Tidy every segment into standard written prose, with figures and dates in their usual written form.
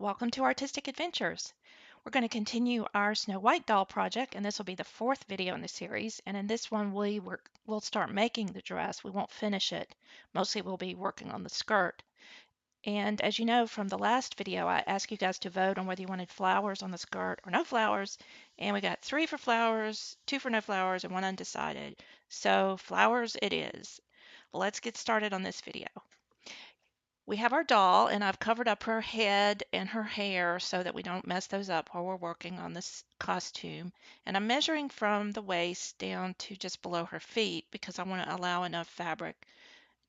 Welcome to Artistic Adventures. We're going to continue our Snow White doll project, and this will be the fourth video in the series. And in this one, we'll start making the dress. We won't finish it. Mostly we'll be working on the skirt. And as you know from the last video, I asked you guys to vote on whether you wanted flowers on the skirt or no flowers. And we got 3 for flowers, 2 for no flowers, and 1 undecided. So flowers it is. Well, let's get started on this video. We have our doll, and I've covered up her head and her hair so that we don't mess those up while we're working on this costume. And I'm measuring from the waist down to just below her feet because I want to allow enough fabric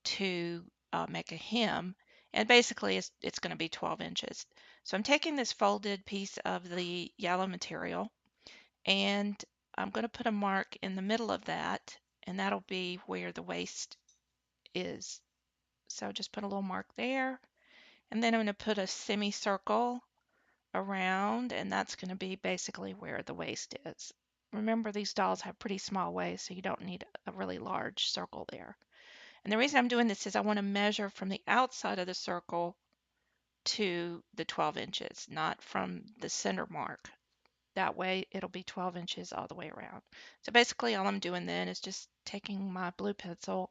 to make a hem. And basically it's going to be 12 inches. So I'm taking this folded piece of the yellow material, and I'm going to put a mark in the middle of that, and that'll be where the waist is. So just put a little mark there. And then I'm going to put a semicircle around, and that's going to be basically where the waist is. Remember, these dolls have pretty small waists, so you don't need a really large circle there. And the reason I'm doing this is I want to measure from the outside of the circle to the 12 inches, not from the center mark. That way it'll be 12 inches all the way around. So basically all I'm doing then is just taking my blue pencil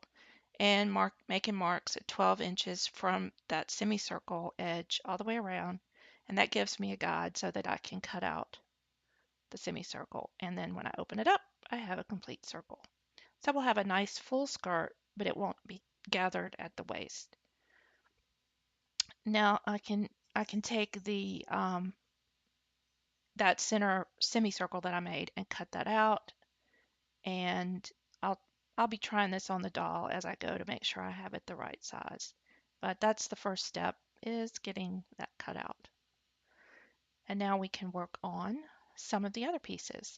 and making marks at 12 inches from that semicircle edge all the way around, and that gives me a guide so that I can cut out the semicircle, and then when I open it up I have a complete circle. So we'll have a nice full skirt, but it won't be gathered at the waist. Now I can take the that center semicircle that I made and cut that out, and I'll I'll be trying this on the doll as I go to make sure I have it the right size. But that's the first step, is getting that cut out. And now we can work on some of the other pieces.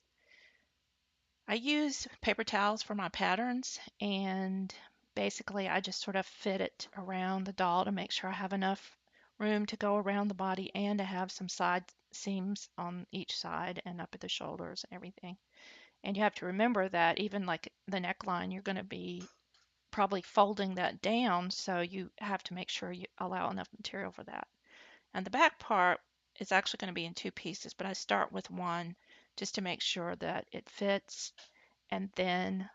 I use paper towels for my patterns, and basically I just sort of fit it around the doll to make sure I have enough room to go around the body and to have some side seams on each side and up at the shoulders and everything. And you have to remember that even like the neckline, you're going to be probably folding that down, so you have to make sure you allow enough material for that. And the back part is actually going to be in 2 pieces, but I start with one just to make sure that it fits, and then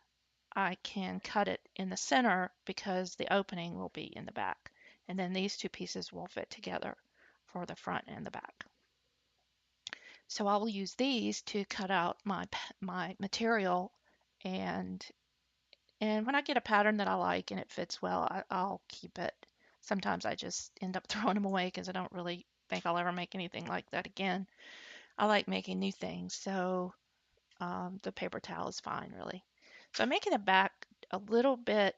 I can cut it in the center because the opening will be in the back. And then these 2 pieces will fit together for the front and the back. So I will use these to cut out my material, and when I get a pattern that I like and it fits well, I'll keep it. Sometimes I just end up throwing them away because I don't really think I'll ever make anything like that again. I like making new things, so the paper towel is fine, really. So I'm making the back a little bit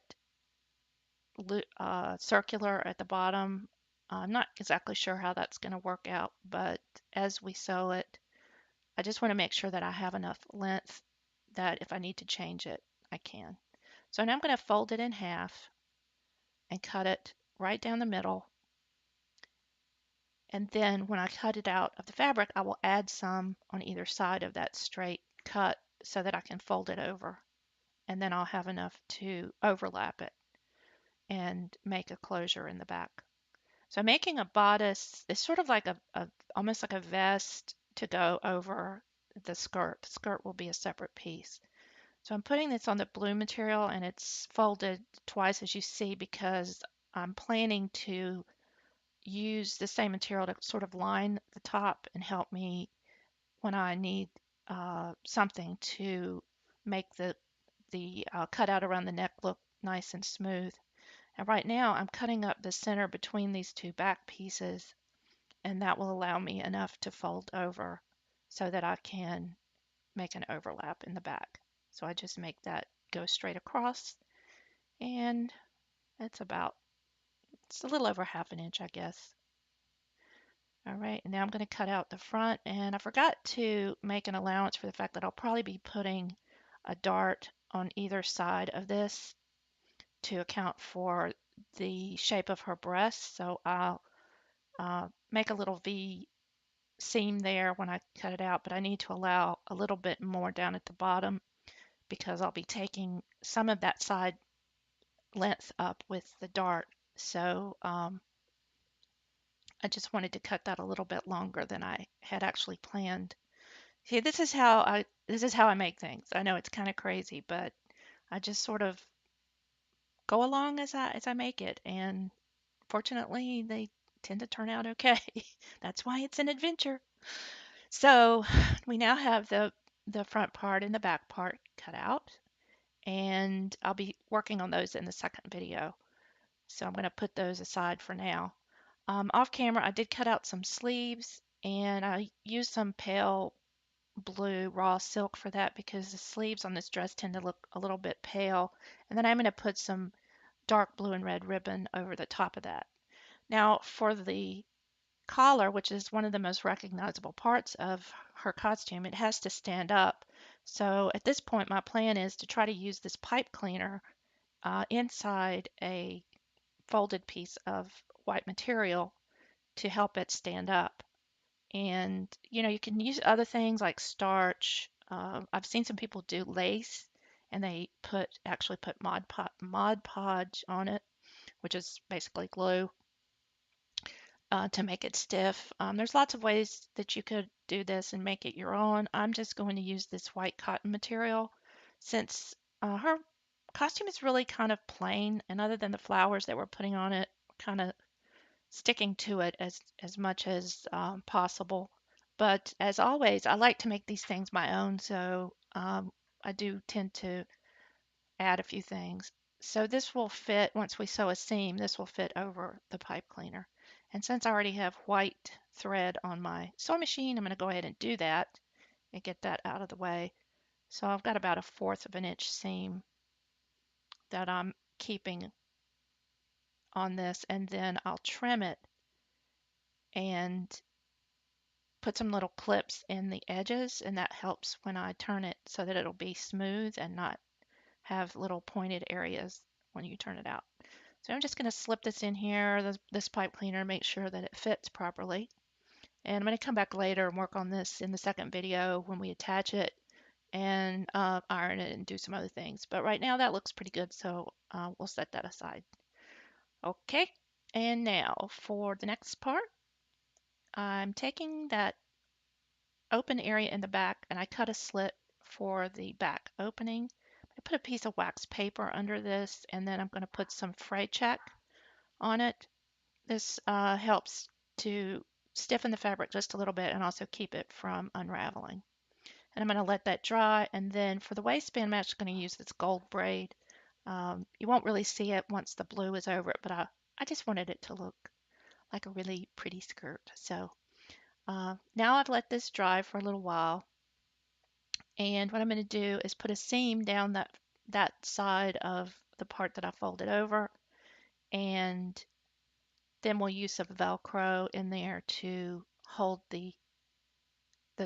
circular at the bottom. I'm not exactly sure how that's going to work out, but as we sew it, I just want to make sure that I have enough length that if I need to change it, I can. So now I'm going to fold it in half and cut it right down the middle. And then when I cut it out of the fabric, I will add some on either side of that straight cut so that I can fold it over. And then I'll have enough to overlap it and make a closure in the back. So making a bodice is sort of like almost like a vest to go over the skirt. The skirt will be a separate piece. So I'm putting this on the blue material, and it's folded twice as you see because I'm planning to use the same material to sort of line the top and help me when I need something to make the cutout around the neck look nice and smooth. And right now I'm cutting up the center between these 2 back pieces, and that will allow me enough to fold over so that I can make an overlap in the back. So I just make that go straight across, and it's a little over ½ inch, I guess. All right, and now I'm going to cut out the front, and I forgot to make an allowance for the fact that I'll probably be putting a dart on either side of this to account for the shape of her breast. So I'll make a little V seam there when I cut it out, but I need to allow a little bit more down at the bottom because I'll be taking some of that side length up with the dart. So I just wanted to cut that a little bit longer than I had actually planned. See, this is how I make things. I know it's kind of crazy, but I just sort of go along as I make it, and fortunately, they tend to turn out okay. That's why it's an adventure. So we now have the front part and the back part cut out, and I'll be working on those in the second video. So I'm going to put those aside for now. Off camera, I did cut out some sleeves, and I used some pale blue raw silk for that because the sleeves on this dress tend to look a little bit pale. And then I'm going to put some dark blue and red ribbon over the top of that. Now for the collar, which is one of the most recognizable parts of her costume, it has to stand up. So at this point, my plan is to try to use this pipe cleaner inside a folded piece of white material to help it stand up. And you can use other things like starch. I've seen some people do lace, and they actually put Mod Podge on it, which is basically glue, to make it stiff. There's lots of ways that you could do this and make it your own. I'm just going to use this white cotton material since her costume is really kind of plain, and other than the flowers that we're putting on it, kind of sticking to it as much as possible. But as always, I like to make these things my own, so I do tend to add a few things. So this will fit, once we sew a seam, this will fit over the pipe cleaner. And since I already have white thread on my sewing machine, I'm going to go ahead and do that and get that out of the way. So I've got about 1/4 of an inch seam that I'm keeping on this, and then I'll trim it and put some little clips in the edges, and that helps when I turn it so that it'll be smooth and not have little pointed areas when you turn it out. So I'm just going to slip this in here, this pipe cleaner, make sure that it fits properly. And I'm going to come back later and work on this in the second video when we attach it and iron it and do some other things. But right now that looks pretty good, so we'll set that aside. Okay, and now for the next part, I'm taking that open area in the back and I cut a slit for the back opening. I put a piece of wax paper under this, and then I'm going to put some fray check on it. This helps to stiffen the fabric just a little bit and also keep it from unraveling. And I'm going to let that dry, and then for the waistband, I'm actually going to use this gold braid. You won't really see it once the blue is over it, but I just wanted it to look like a really pretty skirt. So now I've let this dry for a little while, and what I'm going to do is put a seam down that side of the part that I folded over, and then we'll use some Velcro in there to hold the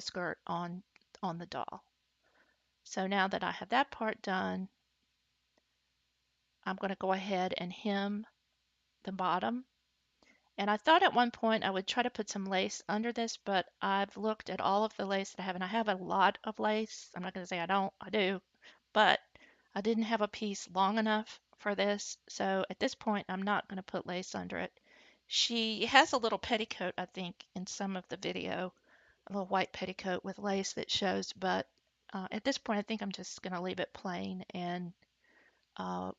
skirt on the doll. So now that I have that part done, I'm going to go ahead and hem the bottom. And I thought at one point I would try to put some lace under this, but I've looked at all of the lace that I have, and I have a lot of lace. I'm not going to say I don't, I do, but I didn't have a piece long enough for this. So at this point, I'm not going to put lace under it. She has a little petticoat, I think, in some of the video, a little white petticoat with lace that shows, but at this point, I think I'm just going to leave it plain and, uh,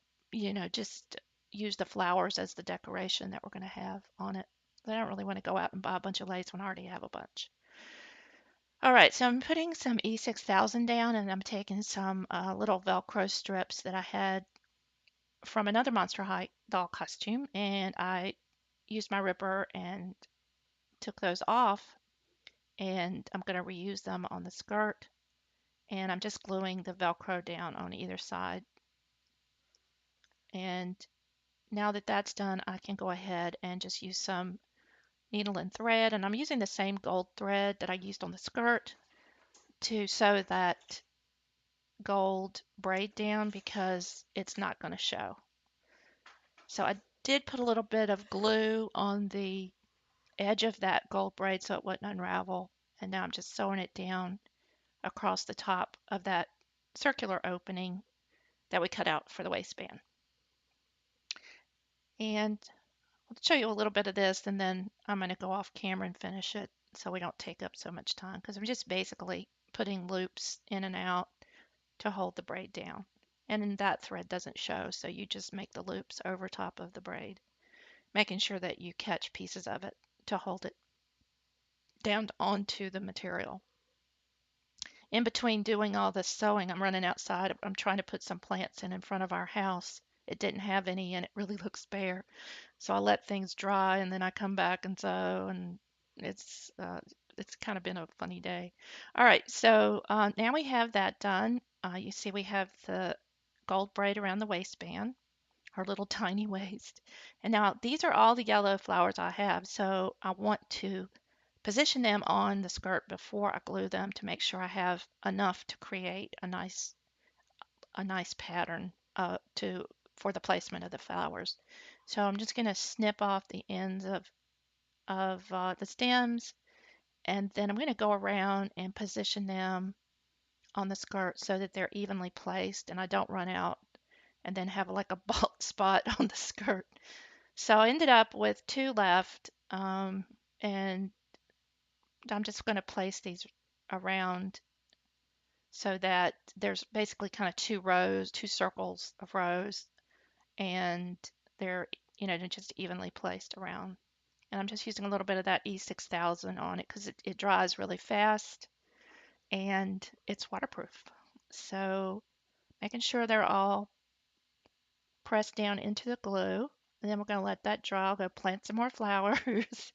just use the flowers as the decoration that we're going to have on it. I don't really want to go out and buy a bunch of lace when I already have a bunch. All right, so I'm putting some E6000 down, and I'm taking some little Velcro strips that I had from another Monster High doll costume, and I used my ripper and took those off, and I'm going to reuse them on the skirt, and I'm just gluing the Velcro down on either side. And now that that's done, I can go ahead and just use some needle and thread, and I'm using the same gold thread that I used on the skirt to sew that gold braid down because it's not going to show. So I did put a little bit of glue on the edge of that gold braid so it wouldn't unravel, and now I'm just sewing it down across the top of that circular opening that we cut out for the waistband. And I'll show you a little bit of this and then I'm going to go off camera and finish it so we don't take up so much time because I'm just basically putting loops in and out to hold the braid down. And then that thread doesn't show, so you just make the loops over top of the braid, making sure that you catch pieces of it to hold it down onto the material. In between doing all this sewing, I'm running outside. I'm trying to put some plants in front of our house. It didn't have any and it really looks bare. So I let things dry and then I come back and sew and it's uh, it's kind of been a funny day. All right, so now we have that done. You see we have the gold braid around the waistband, her little tiny waist. And now these are all the yellow flowers I have. So I want to position them on the skirt before I glue them to make sure I have enough to create a nice pattern to for the placement of the flowers. So I'm just going to snip off the ends of the stems, and then I'm going to go around and position them on the skirt so that they're evenly placed and I don't run out and then have like a bald spot on the skirt. So I ended up with two left, and I'm just going to place these around so that there's basically kind of two rows, two circles of rows, and they're, just evenly placed around. And I'm just using a little bit of that E6000 on it because it dries really fast and it's waterproof. So making sure they're all pressed down into the glue. And then we're going to let that dry. I'll go plant some more flowers.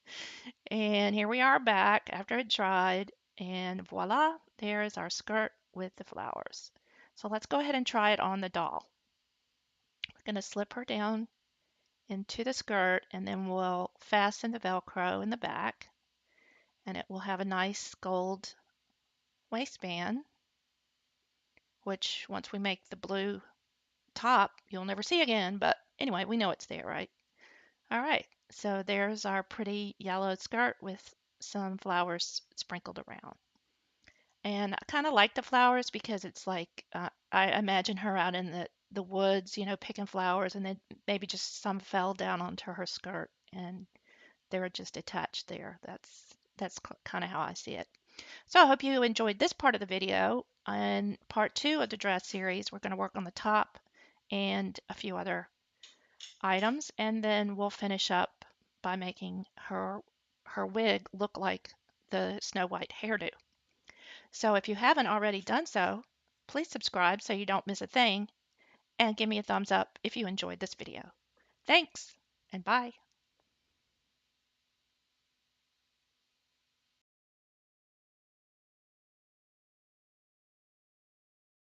And here we are back after it dried. And voila, there is our skirt with the flowers. So let's go ahead and try it on the doll. We're going to slip her down into the skirt and then we'll fasten the velcro in the back and it will have a nice gold waistband, which once we make the blue top you'll never see again, but anyway, we know it's there, right? All right, so there's our pretty yellow skirt with some flowers sprinkled around. And I kind of like the flowers because it's like I imagine her out in the woods, picking flowers, and then maybe just some fell down onto her skirt and they were just attached there. That's kind of how I see it. So I hope you enjoyed this part of the video. In part two of the dress series, we're going to work on the top and a few other items, and then we'll finish up by making her wig look like the Snow White hairdo. So if you haven't already done so, please subscribe so you don't miss a thing, and give me a thumbs up if you enjoyed this video. Thanks, and bye.